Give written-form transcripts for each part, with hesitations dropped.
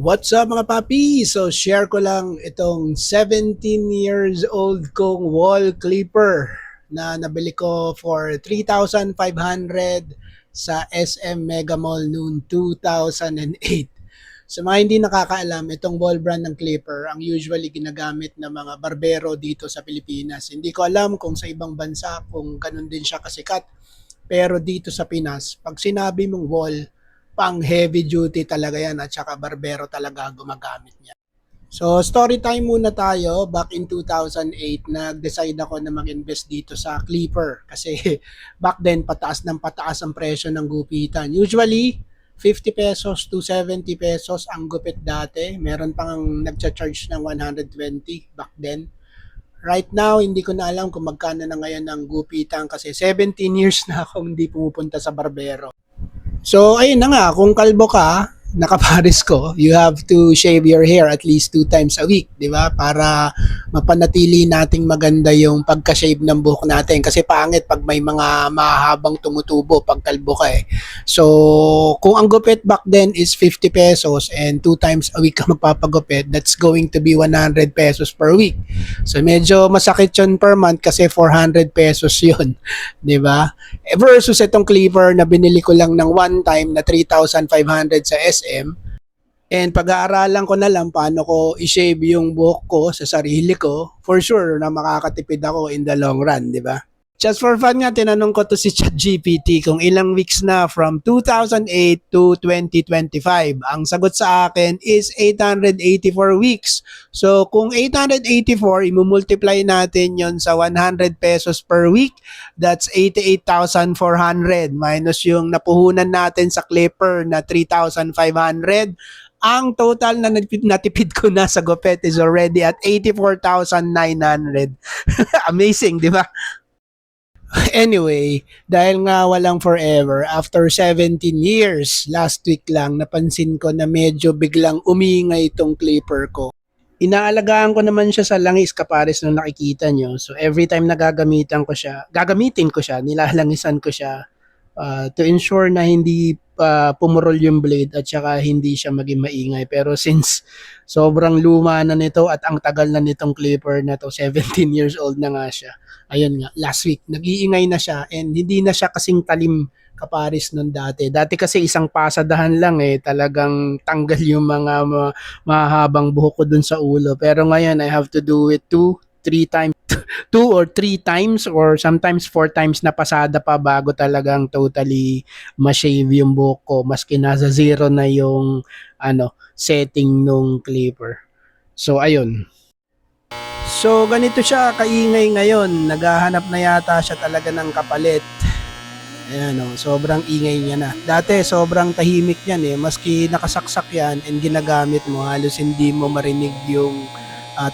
What's up mga papi? So share ko lang itong 17 years old kong wall clipper na nabili ko for 3,500 sa SM Mega Mall noong 2008. Sa mga hindi nakakaalam, itong wall brand ng clipper ang usually ginagamit ng mga barbero dito sa Pilipinas. Hindi ko alam kung sa ibang bansa kung ganun din siya kasikat. Pero dito sa Pinas, pag sinabi mong wall, pang heavy duty talaga yan at saka barbero talaga gumagamit niya. So story time muna tayo. Back in 2008, nag-decide ako na mag-invest dito sa Clipper kasi back then pataas ng pataas ang presyo ng gupitan. Usually 50 pesos to 70 pesos ang gupit dati. Meron pang nagcha-charge ng 120 back then. Right now, hindi ko na alam kung magkano na ngayon ang gupitan kasi 17 years na akong hindi pumupunta sa barbero. So, ayun na nga, kung kalbo ka, nakaparis ko, you have to shave your hair at least 2 times a week, di ba? Para mapanatili nating maganda yung pagka-shave ng buhok natin. Kasi pangit pag may mga mahabang tumutubo pag kalbo ka eh. So, kung ang gupit back then is 50 pesos and 2 times a week ka magpapagupit, that's going to be 100 pesos per week. So, medyo masakit yun per month kasi 400 pesos yun, di ba? Versus itong clipper na binili ko lang ng one time na 3,500 sa SM. And pag-aaralan ko na lang paano ko i-shave yung buhok ko sa sarili ko, for sure na makakatipid ako in the long run, di ba? Just for fun nga, tinanong ko to si ChatGPT kung ilang weeks na from 2008 to 2025. Ang sagot sa akin is 884 weeks. So kung 884, imumultiply natin yon sa 100 pesos per week. That's 88,400 minus yung napuhunan natin sa clipper na 3,500. Ang total na natipid ko na sa gupet is already at 84,900. Amazing, di ba? Anyway, dahil nga walang forever, after 17 years, last week lang, napansin ko na medyo biglang umingay itong clipper ko. Inaalagaan ko naman siya sa langis kapares nung nakikita nyo. So every time na gagamitin ko siya, nilalangisan ko siya to ensure na hindi pumurol yung blade at saka hindi siya maging maingay. Pero since sobrang luma na nito at ang tagal na nitong clipper na to, 17 years old na nga siya. Ayun nga, last week, nag-iingay na siya and hindi na siya kasing talim kaparis nun dati. Dati kasi isang pasadahan lang talagang tanggal yung mga mahabang buhok ko dun sa ulo. Pero ngayon, I have to do it 2 or 3 times or sometimes 4 times na pasada pa bago talagang totally ma-shave yung buhok ko maski nasa zero na yung setting nung clipper. So ayun. So ganito siya kaingay ngayon. Naghahanap na yata siya talaga ng kapalit. Ayan sobrang ingay niya na. Dati sobrang tahimik yan maski nakasaksak yan and ginagamit mo halos hindi mo marinig yung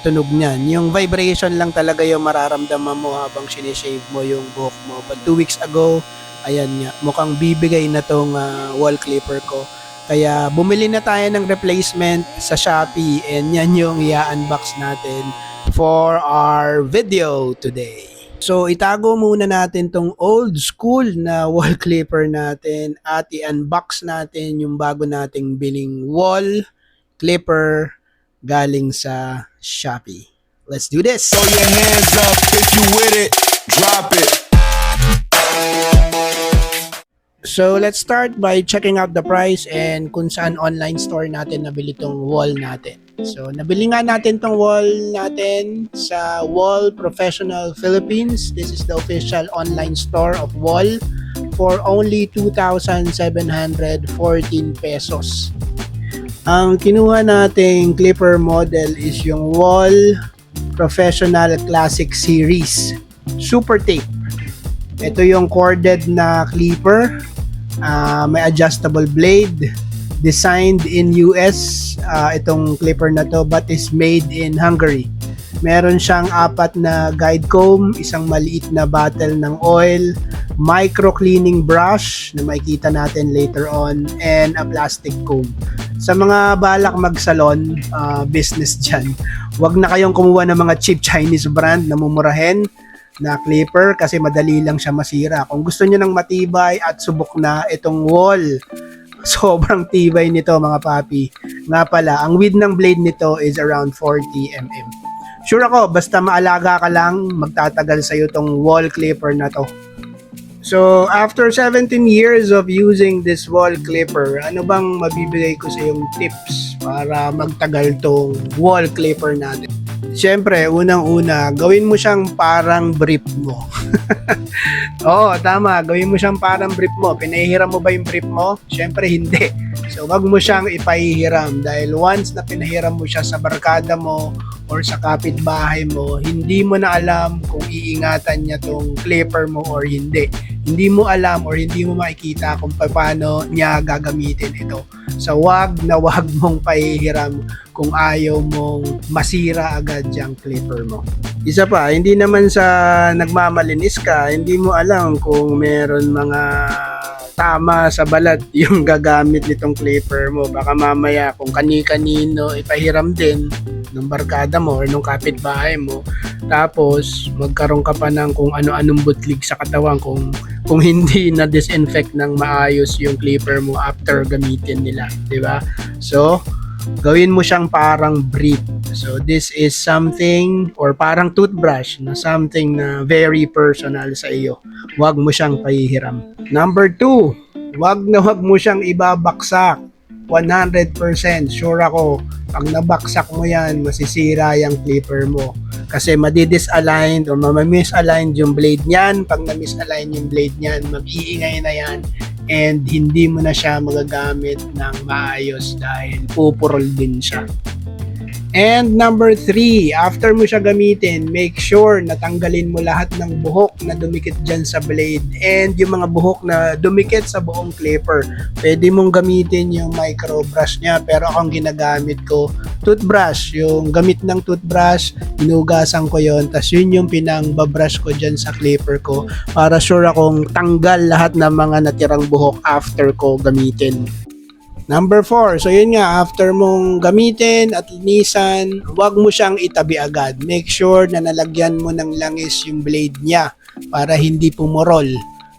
tunog niyan. Yung vibration lang talaga yung mararamdaman mo habang sinishave mo yung buhok mo. But 2 weeks ago, ayan nga, mukhang bibigay na tong wall clipper ko. Kaya bumili na tayo ng replacement sa Shopee and yan yung i-unbox natin for our video today. So itago muna natin tong old school na wall clipper natin at i-unbox natin yung bago nating biling wall clipper galing sa Shopee. Let's do this! Throw your hands up if you with it, drop it. So let's start by checking out the price and kung saan online store natin nabili tong wall natin. So nabili nga natin tong wall natin sa Wall Professional Philippines. This is the official online store of Wall for only 2,714 pesos. Ang kinuha nating clipper model is yung Wall Professional Classic Series Super Tape. Ito yung corded na clipper. May adjustable blade. Designed in US itong clipper na to but is made in Hungary. Meron siyang 4 na guide comb, isang maliit na bottle ng oil, micro cleaning brush na makikita natin later on, and a plastic comb. Sa mga balak magsalon, business dyan, wag na kayong kumuha ng mga cheap Chinese brand na mumurahin na clipper kasi madali lang siya masira. Kung gusto niyo ng matibay at subok na itong wall Sobrang tibay nito mga papi. Nga pala, ang width ng blade nito is around 40 mm. Sure ako, basta maalaga ka lang, magtatagal sa'yo tong wall clipper na to. So, after 17 years of using this wall clipper, ano bang mabibigay ko sa yung tips para magtagal tong wall clipper natin? Siyempre, unang-una, gawin mo siyang parang brief mo. Oo, tama. Gawin mo siyang parang brief mo. Pinahihiram mo ba yung brief mo? Siyempre, hindi. So, wag mo siyang ipahihiram dahil once na pinahiram mo siya sa barkada mo or sa kapitbahay mo, hindi mo na alam kung iingatan niya tong clipper mo or hindi. Hindi mo alam or hindi mo makikita kung paano niya gagamitin ito. So, wag na wag mong pahihiram kung ayaw mong masira agad yung clipper mo. Isa pa, hindi naman sa nagmamalinis ka, hindi mo alam kung meron mga tama sa balat yung gagamit nitong clipper mo. Baka mamaya kung kani-kanino ipahiram din ng barkada mo or ng kapitbahay mo. Tapos magkaroon ka pa ng kung ano-anong butlig sa katawan kung hindi na disinfect ng maayos yung clipper mo after gamitin nila, 'di ba? So, gawin mo siyang parang brief. So, this is something or parang toothbrush na something na very personal sa iyo. Huwag mo siyang pahihiram. Number 2, huwag mo siyang ibabaksak. 100% sure ako, pag nabaksak mo yan, masisira yung clipper mo. Kasi madi-disalign o mamamisalign yung blade niyan. Pag na-misalign yung blade niyan, mag-iingay na yan and hindi mo na siya magagamit ng maayos dahil pupurol din siya. And number 3, after mo siya gamitin, make sure na tanggalin mo lahat ng buhok na dumikit dyan sa blade and yung mga buhok na dumikit sa buong clipper. Pwede mong gamitin yung micro brush niya, pero akong ginagamit ko toothbrush. Yung gamit ng toothbrush, inugasan ko yon, tas yun yung pinang-babrush ko dyan sa clipper ko para sure akong tanggal lahat ng mga natirang buhok after ko gamitin. Number 4, so yun nga, after mong gamitin at linisan, huwag mo siyang itabi agad. Make sure na nalagyan mo ng langis yung blade niya para hindi pumurol.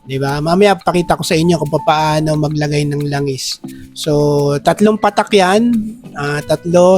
Diba? Mamaya pakita ko sa inyo kung paano maglagay ng langis. So, 3 patak yan, 3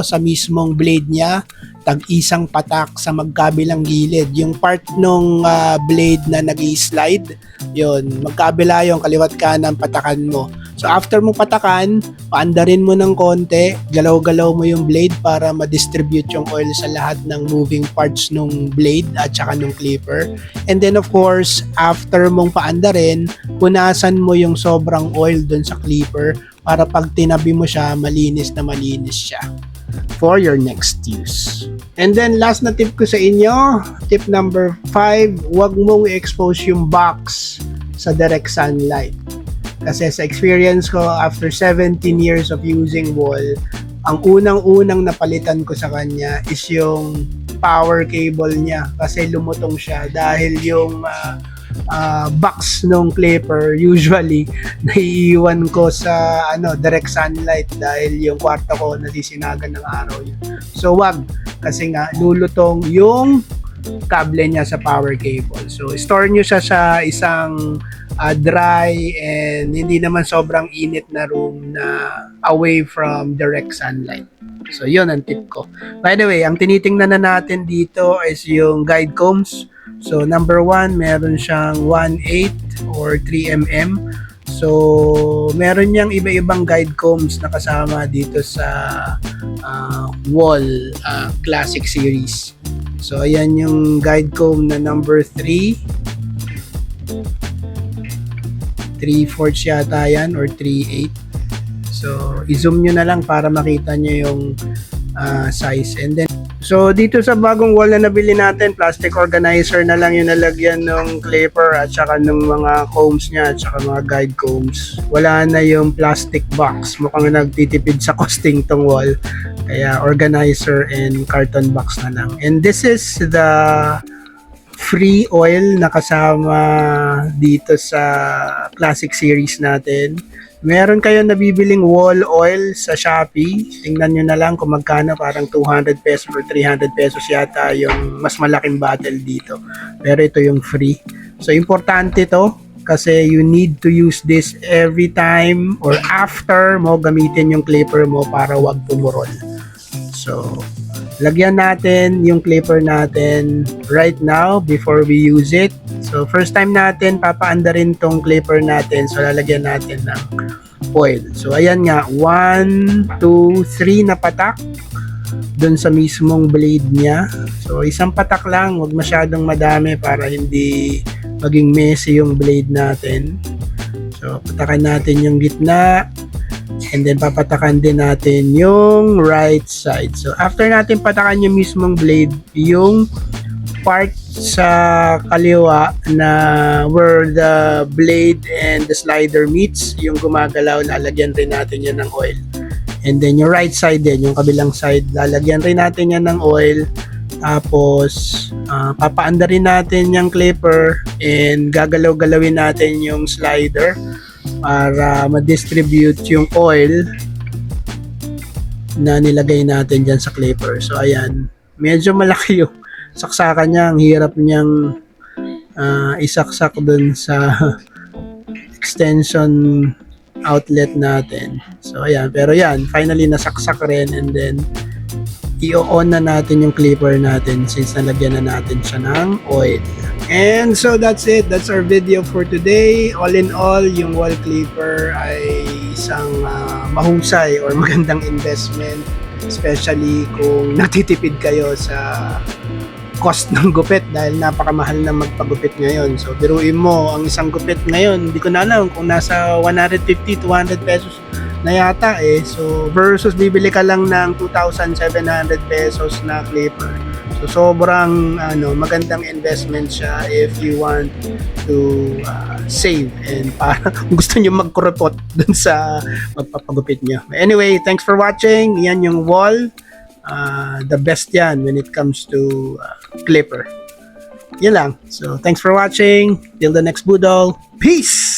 sa mismong blade niya, tag-isang patak sa magkabilang gilid. Yung part nung blade na nag-i-slide, yun, magkabila yung kaliwat kanan patakan mo. So after mo patakan, paandarin mo ng konti, galaw-galaw mo yung blade para ma-distribute yung oil sa lahat ng moving parts nung blade at saka nung clipper. And then of course, after mong paandarin, punasan mo yung sobrang oil dun sa clipper para pag tinabi mo siya, malinis na malinis siya for your next use. And then last na tip ko sa inyo, tip number 5, huwag mong i-expose yung box sa direct sunlight. Kasi sa experience ko, after 17 years of using wall, ang unang-unang napalitan ko sa kanya is yung power cable niya kasi lumutong siya dahil yung box ng clipper usually naiiwan ko sa direct sunlight dahil yung kwarto ko nasisinagan ng araw yun. So wag, kasi nga lulutong yung kable niya sa power cable. So store nyo siya sa isang dry and hindi naman sobrang init na room na away from direct sunlight. So yun ang tip ko. By the way, ang tinitingnan na natin dito is yung guide combs. So number 1, meron siyang 1/8 or 3 mm. So meron niyang iba-ibang guide combs na kasama dito sa wall classic series. So ayan yung guide comb na number 3. 3/4 yata yan or 3/8. So i-zoom nyo na lang para makita nyo yung size. And then so dito sa bagong wall na nabili natin, plastic organizer na lang yung nalagyan ng clipper at saka ng mga combs niya at saka mga guide combs. Wala na yung plastic box. Mukhang nagtitipid sa costing tong wall. Kaya organizer and carton box na lang. And this is the free oil na kasama dito sa classic series natin. Meron kayo nabibiling wall oil sa Shopee. Tingnan nyo na lang kung magkano, parang 200 pesos or 300 pesos yata yung mas malaking bottle dito. Pero ito yung free. So importante to kasi you need to use this every time or after mo gamitin yung clipper mo para wag pumurol. So, lagyan natin yung clipper natin right now before we use it. So, first time natin, papaanda rin tong clipper natin. So, lalagyan natin ng oil. So, ayan nga, 1, 2, 3 na patak dun sa mismong blade niya. So, isang patak lang, wag masyadong madami para hindi maging messy yung blade natin. So, patakan natin yung gitna. And then, papatakan din natin yung right side. So, after natin patakan yung mismong blade, yung part sa kaliwa na where the blade and the slider meets, yung gumagalaw, lalagyan rin natin yan ng oil. And then, yung right side din, yung kabilang side, lalagyan rin natin yan ng oil. Tapos, papaanda rin natin yung clipper and gagalaw-galawin natin yung slider para ma-distribute yung oil na nilagay natin dyan sa clipper. So, ayan. Medyo malaki yung saksakan niya. Ang hirap niyang isaksak dun sa extension outlet natin. So, ayan. Pero yan, finally nasaksak rin and then i-on na natin yung clipper natin since nalagyan na natin siya ng oil. And so that's it. That's our video for today. All in all, yung wall clipper ay isang mahusay or magandang investment, especially kung natitipid kayo sa cost ng gupit dahil napakamahal na magpagupit ngayon. So, biruin mo, ang isang gupit ngayon, hindi ko na alam kung nasa 150, 200 pesos na yata eh. So, versus bibili ka lang ng 2,700 pesos na clipper. So, sobrang magandang investment siya if you want to save and para kung gusto nyo magkuripot dun sa magpapagupit nyo. Anyway, thanks for watching. Yan yung wall. The best yan when it comes to clipper. Yan lang. So, thanks for watching. Till the next Budol. Peace!